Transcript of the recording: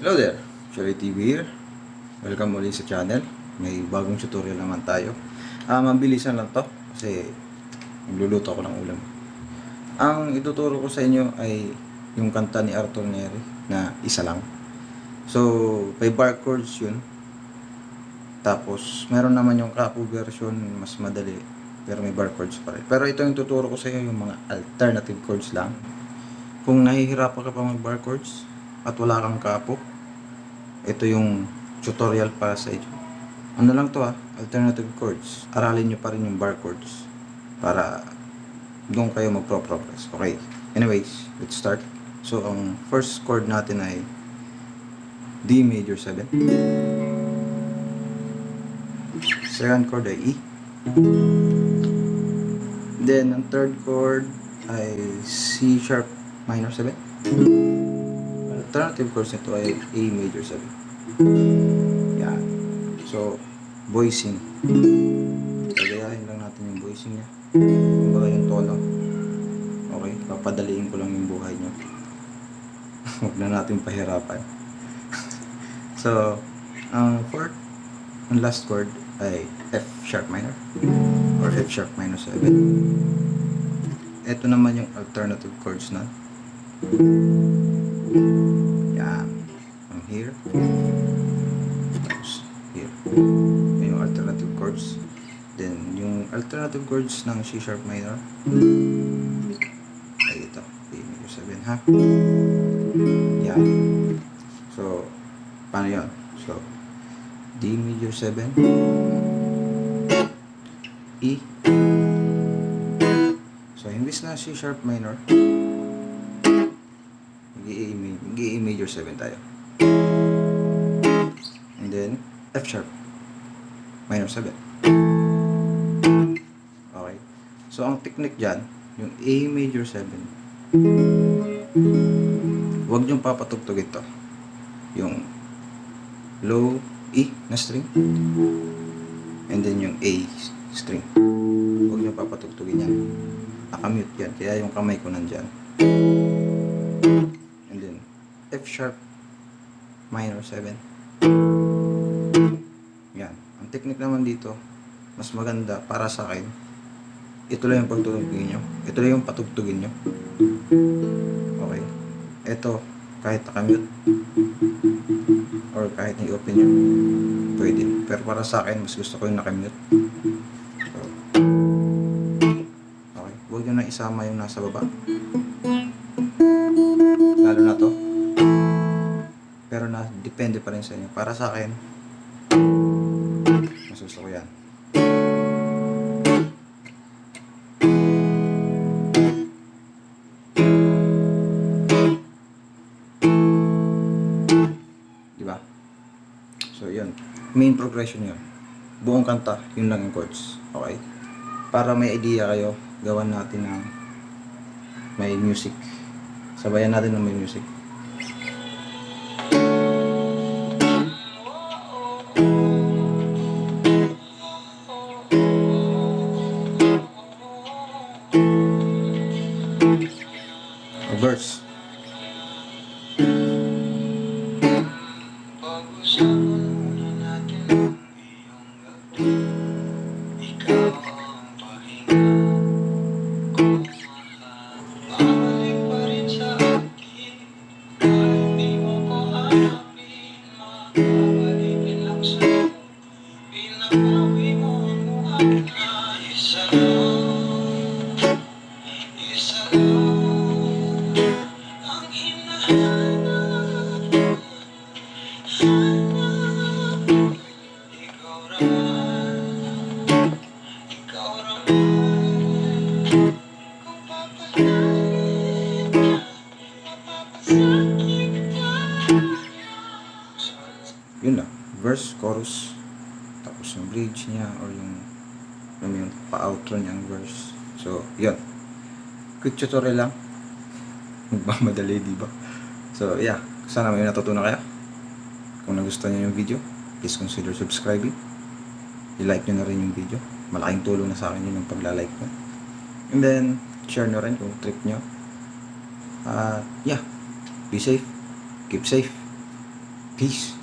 Hello there, Shelly TV here. Welcome ulit sa channel. May bagong tutorial naman tayo. Mabilisan lang to kasi magluluto ako ng ulam. Ang ituturo ko sa inyo ay yung kanta ni Arthur Nery na isa lang. So, may bar chords yun. Tapos, meron naman yung capo version, mas madali. Pero may bar chords pa rin. Pero ito yung tuturo ko sa inyo, yung mga alternative chords lang. Kung nahihirapan ka pa mag bar chords at wala kang capo, ito yung tutorial para sa inyo. Ano lang to alternative chords. Aralin nyo pa rin yung bar chords para doon kayo magpro-progress. Okay. Anyways, let's start. So, ang first chord natin ay D major 7. Second chord ay E. Then, ang third chord ay C sharp minor 7. Alternative chords nito ay A major 7. Yan. So, voicing. Gagayahin lang natin yung voicing niya. Kumbaga yung tono. Okay, papadaliin ko lang yung buhay niyo. Huwag na natin pahirapan. So, ang fourth, ang last chord ay F sharp minor or F sharp minor 7. Ito naman yung alternative chords na. Yan. From here. Tapos here. Yan yung alternative chords. Then, yung alternative chords ng C sharp minor ay ito. A major 7 ha. Yan. So, paano yun? So, D major 7 E. So, imbis na C sharp minor, mag-A major 7 tayo. And then, F sharp minor 7. Okay. So, ang technique dyan, yung A major 7, huwag niyong papatugtugin to. Yung low E na string, and then yung A string. Huwag niyong papatugtugin yan. Nakamute yan, kaya yung kamay ko nandyan. And then, F sharp minor 7. Yan. Ang technique naman dito, mas maganda para sa akin, ito lang yung pagtutugin nyo. Ito lang yung patugtugin nyo. Okay. Ito, kahit nakamute, or kahit i-open nyo, pwede. Pero para sa akin, mas gusto ko yung nakamute. So, okay. Huwag nyo na isama yung nasa baba. Lalo na to. Pero depende pa rin sa inyo. Para sa akin, mas gusto ko yan. Diba? So, yun. Main progression yun. Buong kanta, yun lang yung chords. Okay? Para may idea kayo, gawan natin ng may music. Sabayan natin ng may music. A verse. Yun lang, verse, chorus, tapos yung bridge niya or yung pa-outro niya ang verse. So, yun. Quick tutorial lang. Magmamadali, diba? So, yeah. Sana may natutunan kayo. Kung nagustuhan niyo yung video, please consider subscribing. I-like nyo na rin yung video. Malaking tulong na sa akin yun yung pagla-like nyo. And then, share nyo rin kung trip nyo. Yeah. Be safe. Keep safe. Peace.